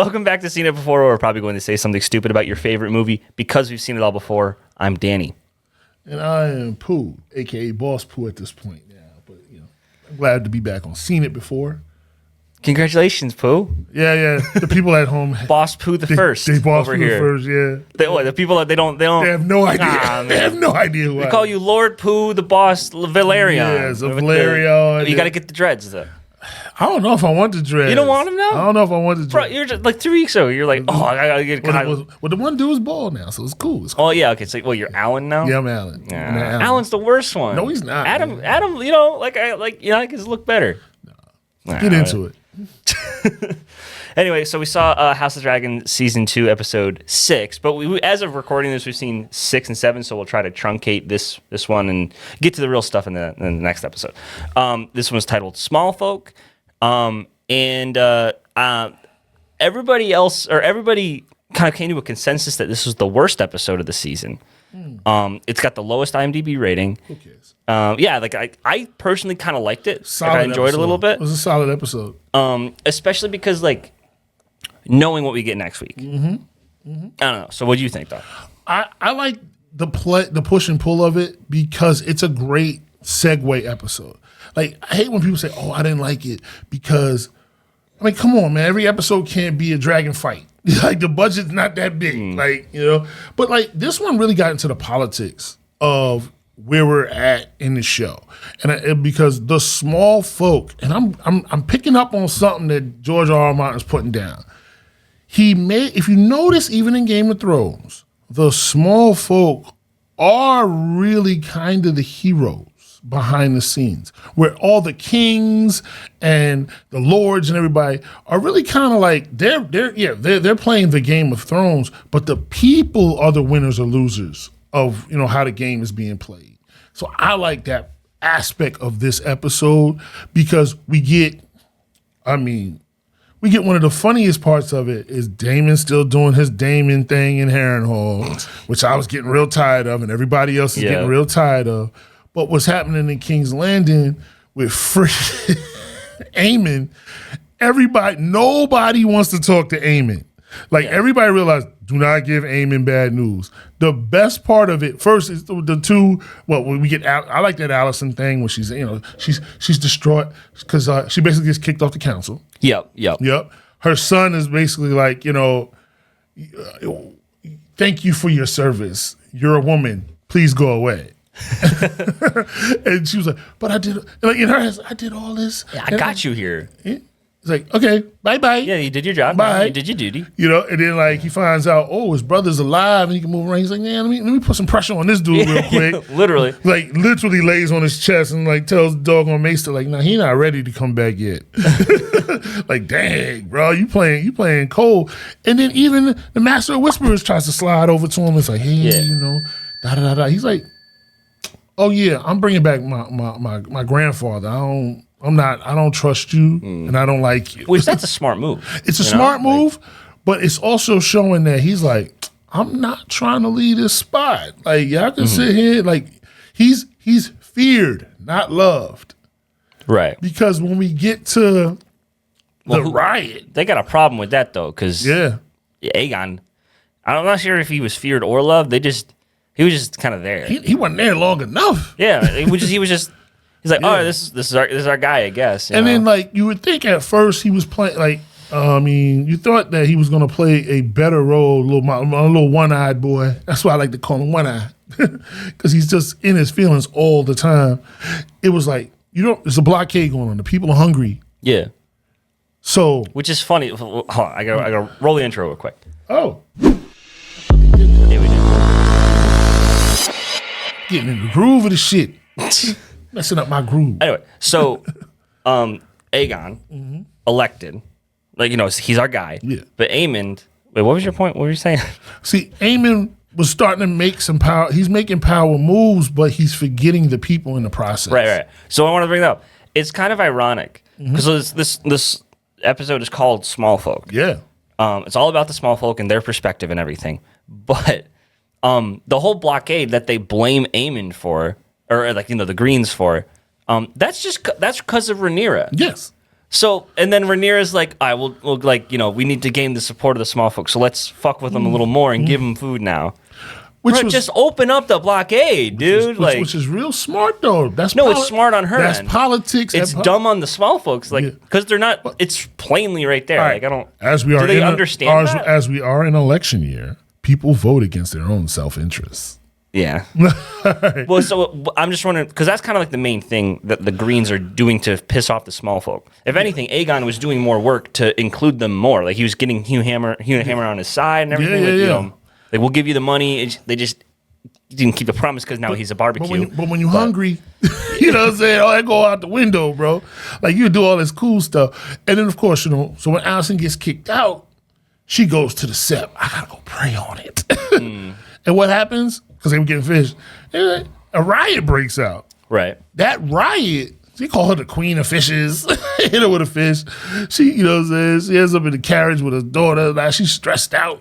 Welcome back to Seen It Before. We're probably going to say something stupid about your favorite movie because we've seen it all before. I'm Danny. And I am Pooh, a.k.a. Boss Pooh at this point now. But, I'm glad to be back on Seen It Before. Congratulations, Pooh. Yeah. The people at home. Boss Pooh the first. They Boss over Pooh here. the first, yeah. The people that they don't. They have no idea. Nah, they have no idea who They call you Lord Pooh the Boss Valerian. Yes, Valerian. You got to get the dreads, though. I don't know if I want the dreads. You don't want them now? I don't know if I want the Bro, dreads. you're just like 3 weeks ago. You're like, oh, I gotta get. Well, the one dude is bald now, so it's cool. Oh yeah, okay. So, well, you're Alan now. Yeah, I'm Alan. Nah, I'm Alan. Alan's the worst one. No, he's not. Adam, Man. Adam, I can look better. Get into it. Anyway, so we saw House of Dragon season 2, episode 6, but we, as of recording this, we've seen 6 and 7. So we'll try to truncate this one and get to the real stuff in the next episode. This one's titled Smallfolk, and everybody kind of came to a consensus that this was the worst episode of the season. It's got the lowest IMDb rating. Who cares? I personally kind of liked it. Solid I enjoyed it a little bit. It was a solid episode. Especially because knowing what we get next week. I don't know. So what do you think, though? I like the push and pull of it because it's a great segue episode. Like, I hate when people say, "Oh, I didn't like it," because come on, man. Every episode can't be a dragon fight. Like, the budget's not that big. But this one really got into the politics of where we're at in the show, and because the small folk, and I'm picking up on something that George R.R. Martin's putting down. If you notice, even in Game of Thrones, the small folk are really kind of the heroes behind the scenes, where all the kings and the lords and everybody are really kind of like they're playing the Game of Thrones, but the people are the winners or losers of how the game is being played. So I like that aspect of this episode because we get one of the funniest parts of it is Damon still doing his Damon thing in Harrenhal, which I was getting real tired of, and everybody else is getting real tired of. But what's happening in King's Landing with freaking Aemon, nobody wants to talk to Aemon. Everybody realized, do not give Aemon bad news. The best part of it, first, is the two. Well, when we get out, I like that Allison thing when she's distraught because she basically gets kicked off the council. Yep. Her son is basically like, thank you for your service. You're a woman. Please go away. And she was like, but I did, in her head, I did all this. Yeah, I got you here. It's like, okay, bye-bye. Yeah, you did your job. Bye. You did your duty. And then he finds out, his brother's alive and he can move around. He's like, man, let me put some pressure on this dude real quick. Literally. Literally lays on his chest and tells the doggone Maester, nah, he not ready to come back yet. Dang, bro, you playing cold. And then even the Master of Whisperers tries to slide over to him. It's like, hey, da-da-da-da. He's like, oh yeah, I'm bringing back my grandfather. I don't trust you, and I don't like you. Which that's a smart move. It's a smart move, but it's also showing that he's like, I'm not trying to leave this spot. Y'all can sit here. He's feared, not loved. Right. Because when we get to the riot, they got a problem with that though, because Aegon, I'm not sure if he was feared or loved. He was just kind of there. He wasn't there long enough. Yeah, he was just. He's like, oh, this is our guy, I guess. Then you would think at first he was playing you thought that he was going to play a better role, a little one-eyed boy. That's why I like to call him one-eyed, because he's just in his feelings all the time. It was like, there's a blockade going on. The people are hungry. Yeah. So, which is funny. Hold on, I gotta roll the intro real quick. Oh. Yeah, we do. Getting in the groove of the shit. Messing up my groove. Anyway, so Aegon elected, he's our guy. Yeah. But Aemon, wait, what was your point? What were you saying? See, Aemon was starting to make some power. He's making power moves, but he's forgetting the people in the process. Right. So I want to bring that up. It's kind of ironic because this episode is called Smallfolk. Yeah. It's all about the small folk and their perspective and everything. But the whole blockade that they blame Aemon for, or the Greens for, that's because of Rhaenyra. Yes. So, and then Rhaenyra's like, all right, we'll like, we need to gain the support of the small folks. So let's fuck with them a little more and give them food now. Just open up the blockade, dude. Which is real smart, though. It's smart on her That's end. politics. It's dumb on the small folks, because they're not. It's plainly right there. Right. Like I don't. As we are, do they understand that? As we are in election year, people vote against their own self-interest. Yeah. Well, so I'm just wondering, because that's kind of like the main thing that the Greens are doing to piss off the small folk. If anything, Aegon was doing more work to include them more. Like he was getting Hugh Hammer on his side and everything. Like we'll give you the money. They just didn't keep the promise because now he's a barbecue. But when you're hungry, you know what I'm saying? Oh, that go out the window, bro. Like you do all this cool stuff. And then, of course, so when Allison gets kicked out, she goes to the sept. I got to go pray on it. And what happens? Because they were getting fish. A riot breaks out. Right. That riot, they call her the queen of fishes. Hit her with a fish. She, you know what I'm saying? She ends up in the carriage with her daughter. Like she's stressed out.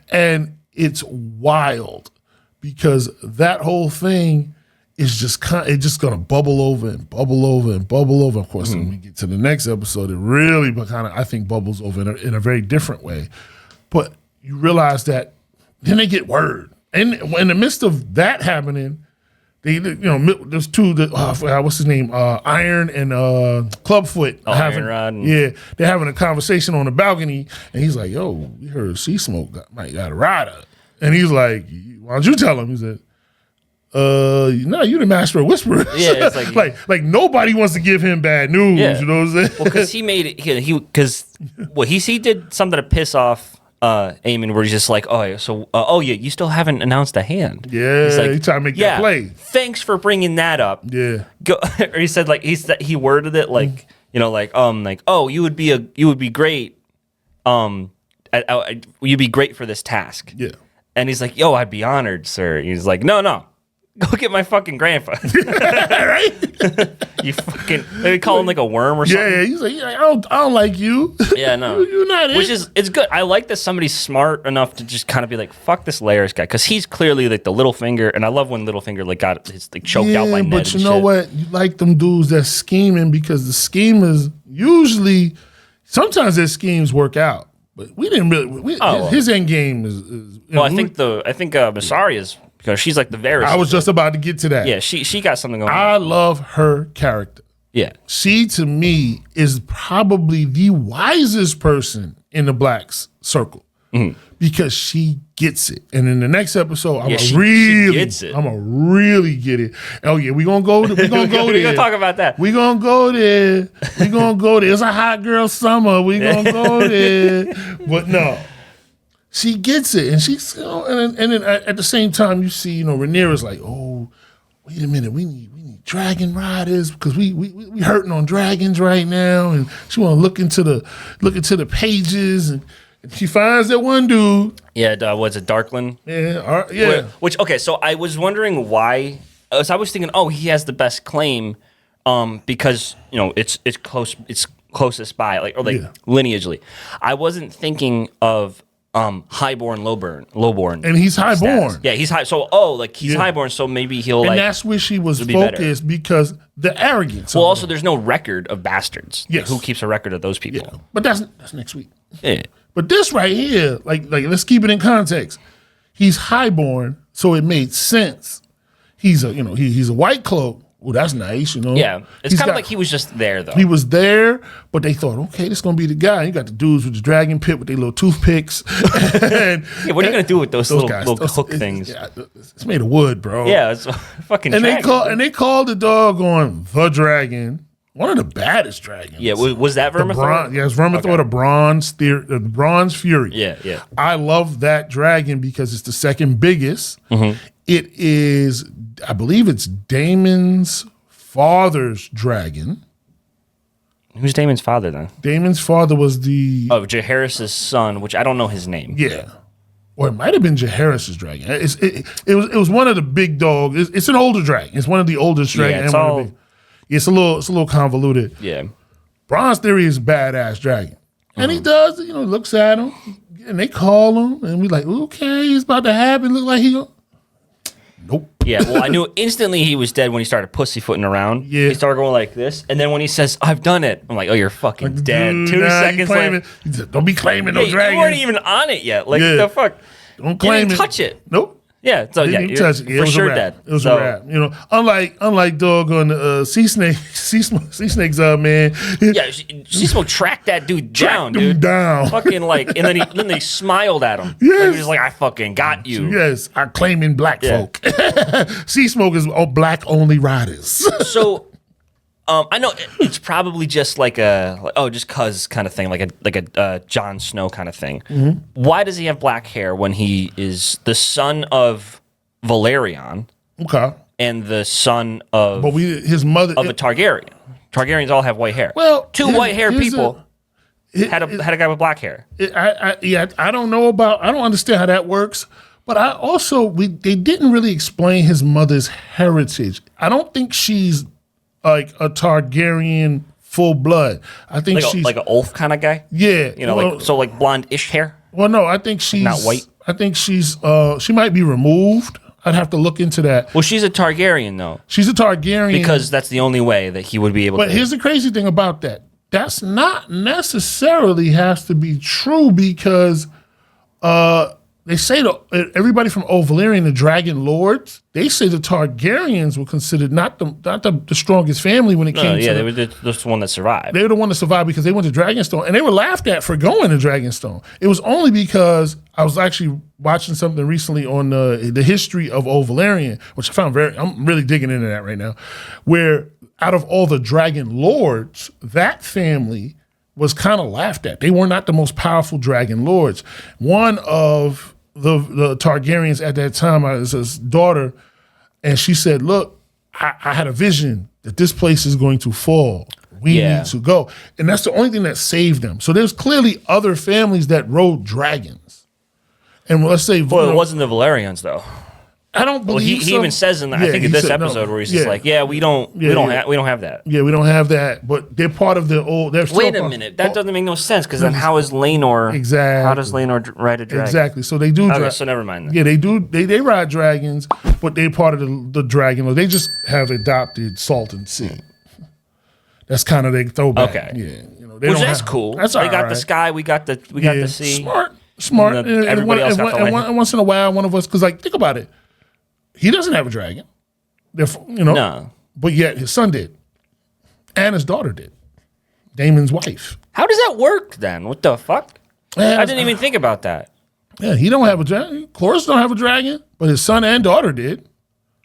And it's wild because that whole thing is just gonna bubble over and bubble over and bubble over. Of course, when we get to the next episode, it really kind of I think bubbles over in a very different way. But you realize that then they get word, and in the midst of that happening, there's two that what's his name, Iron and Clubfoot. Iron Rod. They're having a conversation on the balcony, and he's like, "Yo, we heard Sea Smoke might got a rider," and he's like, "Why don't you tell him?" He said, "No, you the master of whisperers." Yeah, it's like nobody wants to give him bad news. Yeah. You know what I'm saying? Well, because he made it. He did something to piss off Aemon, where he's just like, you still haven't announced a hand. Yeah, he's like, trying to make that play. Thanks for bringing that up. Yeah, or he said he worded it like you would be great, you'd be great for this task. Yeah, and he's like, I'd be honored, sir. He's like, no. Go get my fucking grandpa. Right? You fucking maybe call him like a worm or something. Yeah. He's like, I don't like you. Yeah, no. You're not it. It's good. I like that somebody's smart enough to just kind of be like, fuck this Laird guy, because he's clearly like the Littlefinger, and I love when Littlefinger got his choked out by Ned. But you know what? You like them dudes that's scheming, because the schemers usually sometimes their schemes work out. But we didn't really. His end game is I think Mysaria's. Because she's like the Varys. I was just about to get to that. Yeah, she got something going on. I love her character. Yeah. She, to me, is probably the wisest person in the Blacks circle. Mm-hmm. Because she gets it. And in the next episode, she gets it. I'm going to really get it. Oh, yeah, we're going to go there. We're going to talk about that. We're going to go there. We're going to go there. It's a hot girl summer. We're going to go there. But no. She gets it, and she's, and then at the same time, you see, Rhaenyra's like, oh, wait a minute, we need dragon riders, because we hurting on dragons right now, and she want to look into the pages, and she finds that one dude. Yeah, was it Darkland? Yeah. So I was wondering why. So I was thinking, he has the best claim, because it's closest by, lineagely. I wasn't thinking of. Highborn, lowborn, and he's highborn. Yeah, he's high. So, he's highborn. So maybe he'll and that's where she was focused because the arrogance. Well, also, there's no record of bastards. Yes, who keeps a record of those people? Yeah. But that's next week. Yeah, but this right here, like let's keep it in context. He's highborn, so it made sense. He's a he's a white cloak. Well, that's nice, Yeah, it's kind of like he was just there, though. He was there, but they thought, okay, this is going to be the guy. You got the dudes with the dragon pit with their little toothpicks. What are you going to do with those little hook things? It's made of wood, bro. Yeah, it's fucking dragon. They called the dog on the dragon. One of the baddest dragons. Yeah, was that Vermithor? Yes, Vermithor, okay. the Bronze Fury. Yeah. I love that dragon because it's the second biggest. Mm-hmm. It is, I believe it's Daemon's father's dragon. Who's Daemon's father, then? Daemon's father was Jaehaerys' son, which I don't know his name. Yeah. Or it might have been Jaehaerys' dragon. It was one of the big dogs. It's an older dragon. It's one of the oldest dragons. Yeah, it's a little convoluted. Yeah. Bronze Theory is a badass dragon. And he does, looks at him, and they call him, and we like, okay, it's about to happen. Look like he go. Nope. Yeah, well, I knew instantly he was dead when he started pussyfooting around. Yeah. He started going like this, and then when he says, "I've done it," I'm like, "Oh, you're fucking dead." Dude, 2 nah, seconds later, he said, don't be claiming no you dragon. weren't even on it yet. Like, Yeah. the fuck? Don't You claim didn't touch it. Nope. Yeah, so yeah, Didn't you're touch it. Yeah, it for was sure a wrap. dead. It was So- a wrap. You know, unlike doggone sea snake's man. Yeah, she's gonna track that dude down, him dude. down. Fucking like, and then they smiled at him. Yes. Like, he was like, "I fucking got you." Yes, I'm claiming black Yeah. folk. Sea smoke is all black only riders. So, I know it's probably just like just cuz kind of thing, like a Jon Snow kind of thing. Mm-hmm. Why does he have black hair when he is the son of Valerion Okay, and the son of but his mother a Targaryen? Targaryens all have white hair. Well, two here's- white hair here's people had a guy with black hair. I don't know I don't understand how that works. But they didn't really explain his mother's heritage. I don't think she's like a Targaryen full blood. I think she's Like an Ulf kind of guy. yeah, You know, like blonde-ish hair. Well, no, I think she's Not white? I think she might be removed. I'd have to look into that. Well, she's a Targaryen though, She's a Targaryen because that's the only way that he would be able But to. here's the crazy thing about that. That's not necessarily has to be true because they say everybody from Old Valyrian, the Dragon Lords, they say the Targaryens were considered not the strongest family when it came to they were the one that survived. They were the one that survived because they went to Dragonstone, and they were laughed at for going to Dragonstone. It was only because I was actually watching something recently on the history of Old Valyrian, which I found I'm really digging into that right now, where out of all the Dragon Lords, that family was kind of laughed at. They were not the most powerful Dragon Lords. One of the Targaryens at that time was his daughter, and she said, "Look, I had a vision that this place is going to fall. We need to go." And that's the only thing that saved them. So there's clearly other families that rode dragons. And let's say, Well, it wasn't the Valerians though. I don't Well, believe he even says in I think in this episode where he's just like, we don't have that. Yeah, we don't have that. But they're part of the old. Wait a minute, that doesn't make no sense because then how is Laenor? Exactly. How does Laenor ride a dragon? Exactly. So they do. Okay, so never mind. Then. Yeah, they do. They ride dragons, but they're part of the dragon. Lord. They just have adopted Salton Sea. That's kind of their throwback. Okay. Yeah. Which that's cool. That's they all got right. the sky. We got the sea. Smart. And everybody else got the land. And once in a while, one of us, because like think about it, he doesn't have a dragon. Therefore, No. But yet his son did, and his daughter did. Damon's wife. How does that work then? What the fuck? Yeah, I didn't even think about that. Yeah, he don't have a dragon. Cloris don't have a dragon, but his son and daughter did.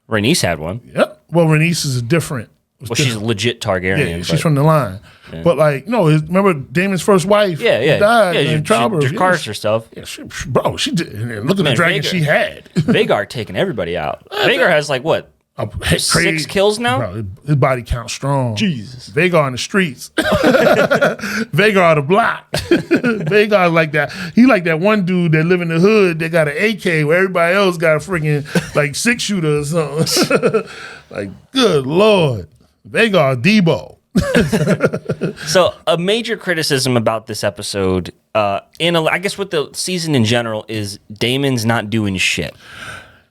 Rhaenys had one. Yep. Well, Rhaenys is different. Well, she's legit Targaryen. Yeah, she's from the line. But like, remember Damon's first wife? Died in childbirth. She carved herself. Yeah, she did. And look at the dragon she had. Vagar taking everybody out. Vagar has like what? 6 kills now? Bro, his body count strong. Jesus. Vagar in the streets. Vagar on the block. Vagar like that. He like that one dude that live in the hood that got an AK where everybody else got a freaking like 6-shooter or something. Like, good Lord. Vagar Debo. So a major criticism about this episode, I guess with the season in general, is Damon's not doing shit.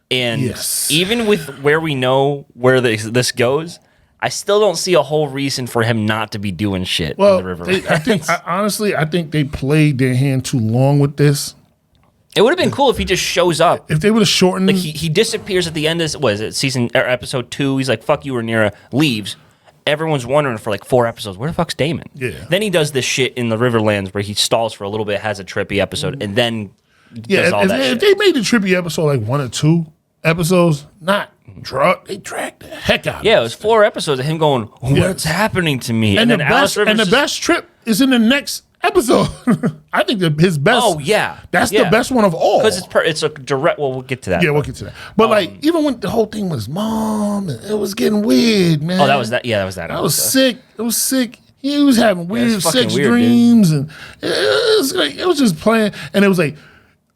And even with where we know where this goes, I still don't see a whole reason for him not to be doing shit in the river. Honestly, I think they played their hand too long with this. It would have been cool if he just shows up. If they would have shortened, like he disappears at the end of episode 2. He's like, "Fuck you, Rhaenyra," leaves. Everyone's wondering for like 4 episodes, where the fuck's Daemon? Yeah. Then he does this shit in the Riverlands where he stalls for a little bit, has a trippy episode, and then does all that shit. If they made the trippy episode like 1 or 2 episodes, they dragged the heck out. Yeah, it was 4 episodes of him going, "What's happening to me?" And then the best trip is in the next episode. I think that his best. Oh yeah, that's the best one of all. Because it's a direct. Well, we'll get to that. Yeah, we'll get to that. But like, even when the whole thing was mom, it was getting weird, man. Oh, that was that. Yeah, that was that. I was sick. It was sick. He was having weird sex dreams, and it was just playing. And it was like,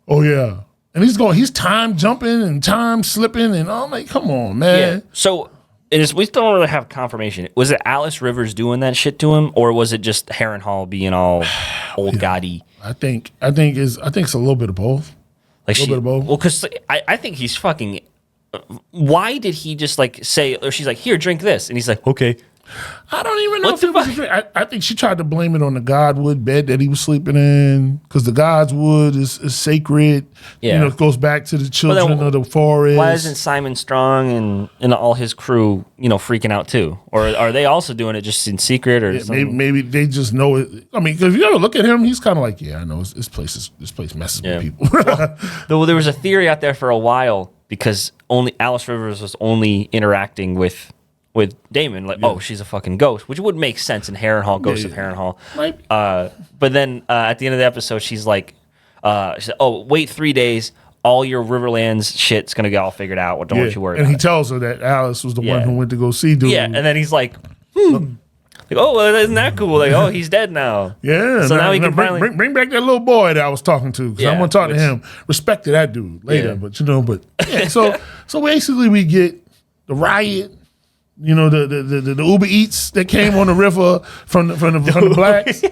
oh yeah, and he's time jumping and time slipping, and I'm like, come on, man. Yeah. So. We still don't really have confirmation. Was it Alice Rivers doing that shit to him, or was it just Harrenhal being all old gaudy? I think it's a little bit of both. Like a little bit of both. Well, because I think he's fucking why did he just like say, or she's like, here, drink this, and he's like, okay. I don't even know What if the it was a drink. I think she tried to blame it on the Godwood bed that he was sleeping in because the Godswood is sacred. Yeah. It goes back to the children of the forest. Why isn't Simon Strong and all his crew, freaking out too? Or are they also doing it just in secret or something? Maybe they just know it. I mean, because if you ever look at him, he's kind of like, I know this place messes with people. Though there was a theory out there for a while because only Alice Rivers was only interacting with Damon, like, oh, she's a fucking ghost, which would make sense in Harrenhal, Ghost of Harrenhal. But then at the end of the episode, she's like, she said, oh, wait 3 days, all your Riverlands shit's gonna get all figured out. Don't you worry. And about he it. tells her that Alice was the one who went to go see dude. Yeah, and then he's like, like, oh, well, isn't that cool? Like, oh, he's dead now. Yeah. So now he can finally bring back that little boy that I was talking to because I'm gonna talk to him. Respect to that dude later, but so basically we get the riot. The Uber Eats that came on the river from the blacks.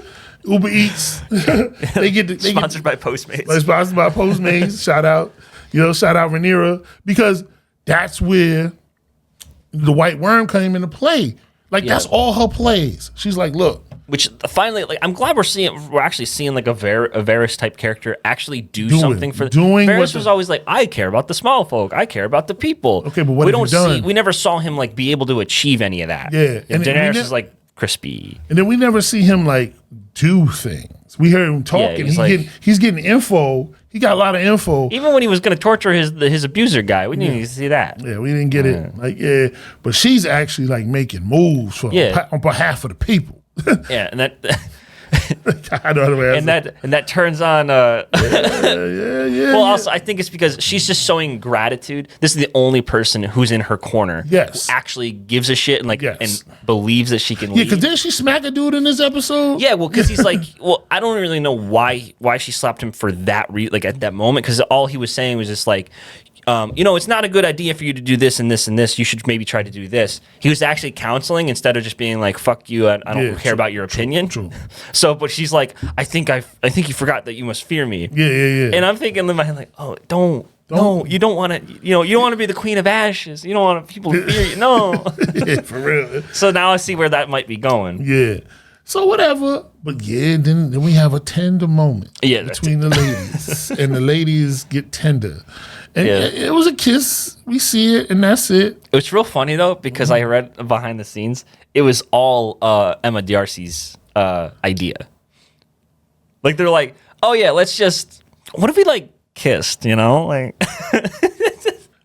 Uber Eats. Sponsored by Postmates. Sponsored by Postmates. Shout out Rhaenyra, because that's where the White Worm came into play. Like that's all her plays. She's like, look. Which finally, like, I'm glad we're actually seeing like a Varys type character actually do something for. Varys was always like, I care about the small folk. I care about the people. Okay, but what have you done? We never saw him like be able to achieve any of that. Yeah, and Daenerys is like crispy. And then we never see him like do things. We hear him talking. He's getting info. He got a lot of info. Even when he was going to torture his abuser guy, we didn't even see that. Yeah, we didn't get it. But she's actually like making moves on behalf of the people. Yeah, and that I know the way and that turns on. Well, also I think it's because she's just showing gratitude. This is the only person who's in her corner. Yes, who actually gives a shit and and believes that she can. Yeah, because didn't she smack a dude in this episode? Yeah, well, because he's like, well, I don't really know why she slapped him for that at that moment, because all he was saying was just like, it's not a good idea for you to do this and this and this. You should maybe try to do this. He was actually counseling instead of just being like, fuck you, I don't care about your opinion. True. So, but she's like, I think you forgot that you must fear me. Yeah. And I'm thinking in my head like, oh, don't. No, you don't want to. You don't want to be the Queen of Ashes. You don't want people to fear you. No. Yeah, for real. So now I see where that might be going. Yeah. So whatever. But then we have a tender moment between the ladies, and the ladies get tender. And it was a kiss. We see it, and that's it. It was real funny though, because I read behind the scenes. It was all Emma D'Arcy's idea. Like they're like, oh yeah, let's just. What if we like kissed? Like.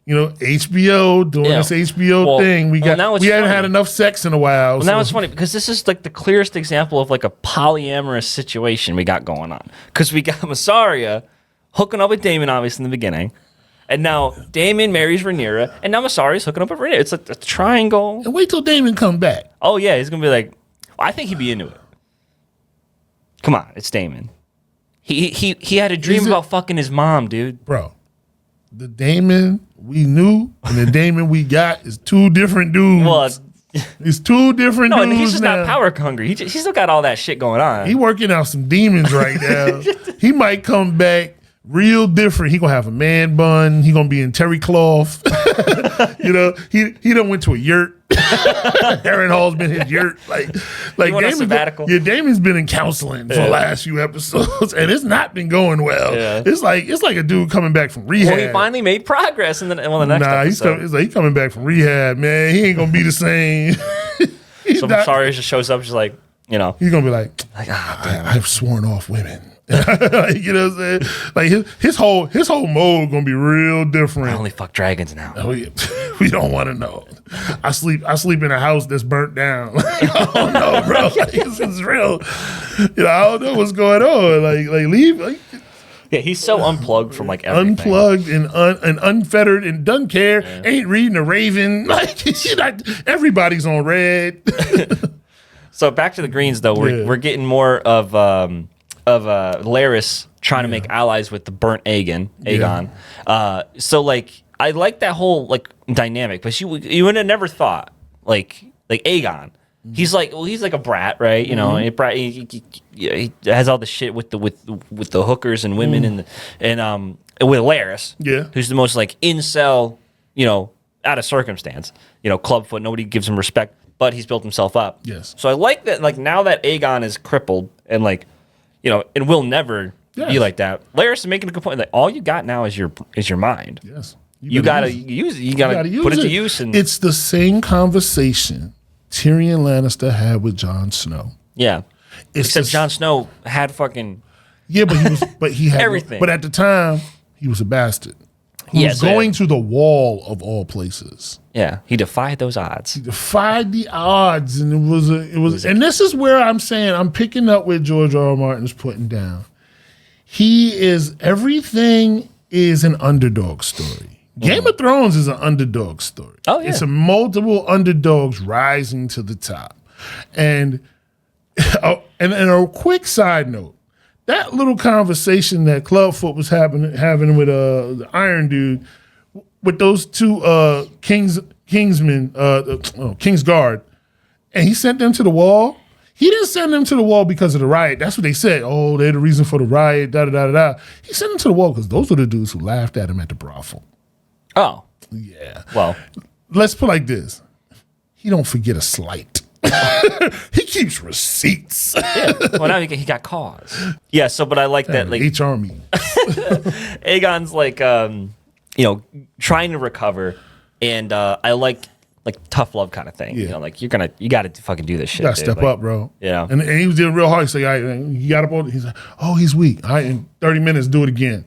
HBO doing this HBO thing. We hadn't had enough sex in a while. Well, now it's funny because this is like the clearest example of like a polyamorous situation we got going on. Because we got Massaria hooking up with Daemon, obviously, in the beginning. And now Daemon marries Rhaenyra, and now Massari's hooking up with Rhaenyra. It's like a triangle. And wait till Daemon come back. Oh, yeah. He's going to be like, I think he'd be into it. Come on. It's Daemon. He had a dream about fucking his mom, dude. Bro, the Daemon we knew and the Daemon we got is two different dudes. Well, it's two different dudes. No, he's just not power hungry. He's still got all that shit going on. He working out some demons right now. He might come back real different. He gonna have a man bun. He gonna be in terry cloth. He done went to a yurt. Harrenhal's been his yurt. Like Damon's been in counseling for the last few episodes, and it's not been going well. Yeah. It's like a dude coming back from rehab. Well, he finally made progress in the next episode. He's coming back from rehab, man. He ain't gonna be the same. So Sorry just shows up, just like, he's gonna be like I've sworn off women. You know what I'm saying? Like his whole mode gonna be real different. I only fuck dragons now. Oh yeah. We don't want to know. I sleep in a house that's burnt down. I don't know, bro. Like, this is real. I don't know what's going on. Like leave. Yeah, he's so unplugged from like everything. Unplugged and unfettered and doesn't care. Yeah. Ain't reading a Raven. Like everybody's on red. So back to the Greens though. We're getting more of Larys trying to make allies with the burnt Aegon. Yeah. So like I like that whole like dynamic, but you would have never thought like Aegon. He's like a brat, right? He has all the shit with the hookers and women and with Larys, who's the most like incel, out of circumstance. Clubfoot, nobody gives him respect, but he's built himself up. Yes. So I like that, like, now that Aegon is crippled and, like, and will never be like that, Laris is making a good point. Like, all you got now is your mind. Yes. You gotta use it. You gotta put it to use. And it's the same conversation Tyrion Lannister had with Jon Snow. Yeah. Except Jon Snow had fucking... Yeah, but he had everything. But at the time, he was a bastard. He was going to the Wall of all places. Yeah, he defied those odds. He defied the odds, and it was. And this is where I'm saying I'm picking up where George R. R. Martin's putting down. Everything is an underdog story. Game of Thrones is an underdog story. Oh yeah, it's a multiple underdogs rising to the top, and a quick side note. That little conversation that Clubfoot was having with the Iron Dude, with those two Kingsguard, and he sent them to the Wall. He didn't send them to the Wall because of the riot. That's what they said. Oh, they're the reason for the riot. Da da da da. He sent them to the Wall because those were the dudes who laughed at him at the brothel. Oh, yeah. Well, let's put it like this: he don't forget a slight. He keeps receipts. Yeah. Well, now he got cause. Yeah. So, but I like that. Like HR me. Aegon's like, trying to recover, and I like tough love kind of thing. Yeah. Like you got to fucking do this shit. You got to step up, bro. And he was doing real hard. He's like, he got up on. He's like, oh, he's weak. All right, in 30 minutes, do it again.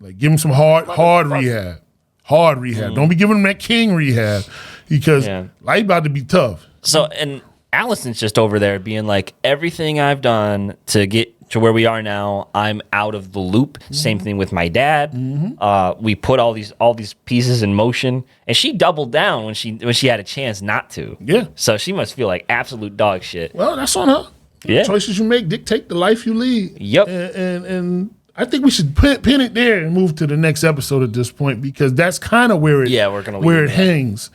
Like, give him some hard rehab. Hard rehab. Don't be giving him that king rehab because life about to be tough. So, and Allison's just over there being like, everything I've done to get to where we are now, I'm out of the loop. Mm-hmm. Same thing with my dad. Mm-hmm. We put all these pieces in motion, and she doubled down when she had a chance not to. Yeah. So she must feel like absolute dog shit. Well, that's on her. Yeah. The choices you make dictate the life you lead. Yep. And I think we should pin it there and move to the next episode at this point because that's kind of where it hangs.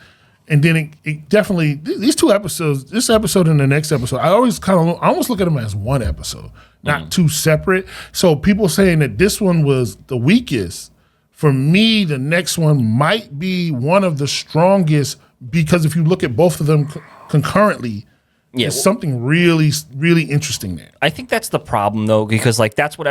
And then it definitely, these two episodes, this episode and the next episode, I almost look at them as one episode, not two separate. So people saying that this one was the weakest. For me, the next one might be one of the strongest because if you look at both of them concurrently, there's something really, really interesting there. I think that's the problem though, because like that's what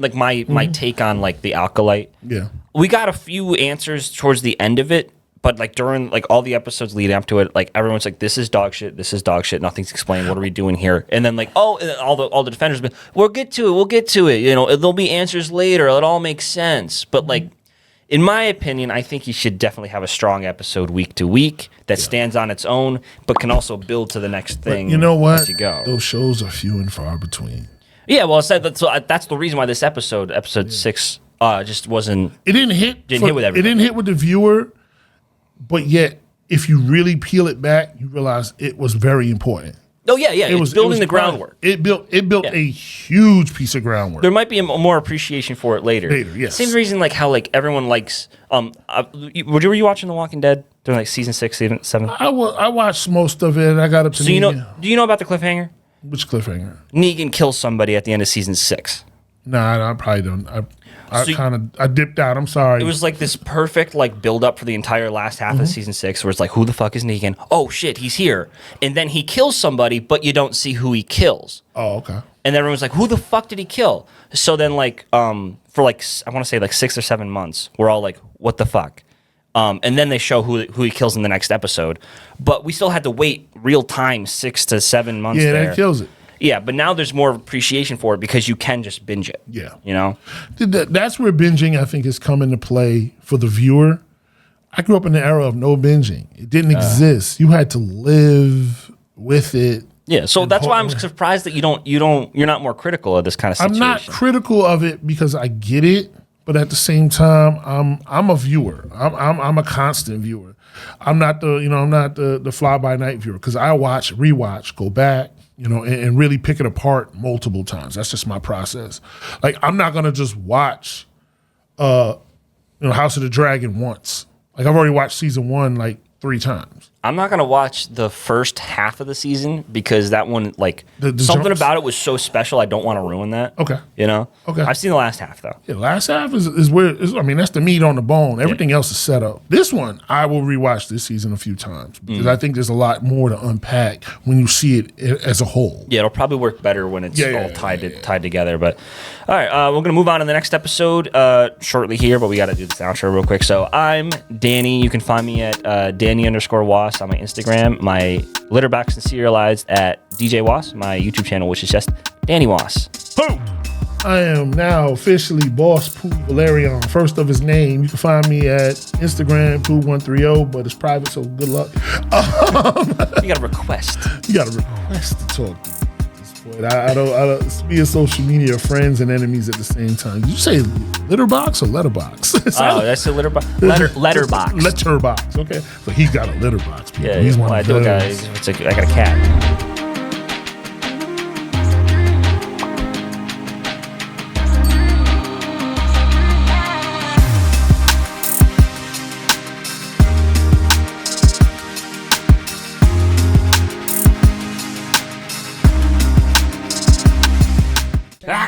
like my take on like the Acolyte. Yeah, we got a few answers towards the end of it. But like during like all the episodes leading up to it, like everyone's like, "This is dog shit. This is dog shit. Nothing's explained. What are we doing here?" And then like, all the defenders, we'll get to it. We'll get to it. There'll be answers later. It all makes sense. But like, in my opinion, I think you should definitely have a strong episode week to week that stands on its own, but can also build to the next thing. But you know what? As you go. Those shows are few and far between. Yeah, well, that's the reason why this episode 6, just wasn't. It didn't hit with everybody. It didn't hit with the viewer. But yet, if you really peel it back, you realize it was very important. Oh yeah, yeah. It was building the groundwork. It built a huge piece of groundwork. There might be more appreciation for it later. Yes. Same reason like how like everyone likes. Were you watching The Walking Dead during like season 6, season 7? I watched most of it. And I got up to. So do you know about the cliffhanger? Which cliffhanger? Negan kills somebody at the end of season 6. Nah, I probably don't. I dipped out. I'm sorry. It was like this perfect like build up for the entire last half of season 6, where it's like, who the fuck is Negan? Oh shit, he's here. And then he kills somebody, but you don't see who he kills. Oh, okay. And everyone's like, who the fuck did he kill? So then like for like I want to say like 6 or 7 months, we're all like, what the fuck? And then they show who he kills in the next episode. But we still had to wait real time 6 to 7 months. Yeah, there. that kills it. Yeah, but now there's more appreciation for it because you can just binge it. Yeah. That's where binging, I think, has come into play for the viewer. I grew up in the era of no binging. It didn't exist. You had to live with it. Yeah, so that's why I'm surprised that you're not more critical of this kind of situation. I'm not critical of it because I get it, but at the same time, I'm a viewer. I'm a constant viewer. I'm not the fly by night viewer because I watch, rewatch, go back. And really pick it apart multiple times. That's just my process. Like, I'm not going to just watch, House of the Dragon once. Like, I've already watched season 1 like 3 times. I'm not gonna watch the first half of the season because that one, like, The something jumps? about it was so special. I don't want to ruin that. Okay. You know. Okay. I've seen the last half though. Yeah, last half is where I mean that's the meat on the bone. Everything else is set up. This one I will rewatch this season a few times because I think there's a lot more to unpack when you see it as a whole. Yeah, it'll probably work better when it's Yeah, all tied together. But all right, we're gonna move on to the next episode shortly here, but we got to do this outro real quick. So I'm Danny. You can find me at Danny_Was on my Instagram. My Litterbox and Serialized at DJ Was, my YouTube channel, which is just Danny Was. Boom. I am now officially Boss Pooh Valerian, first of his name. You can find me at Instagram Pooh130, but it's private, so good luck. You got a request. You got a request to talk to. I don't. Me and social media are friends and enemies at the same time. Did you say litterbox or letterbox? Oh, that's a letterbox. Letterbox. Letterbox. Okay, so he got a litterbox. People. Yeah, He's well, one I of do, those. guys. I got a cat.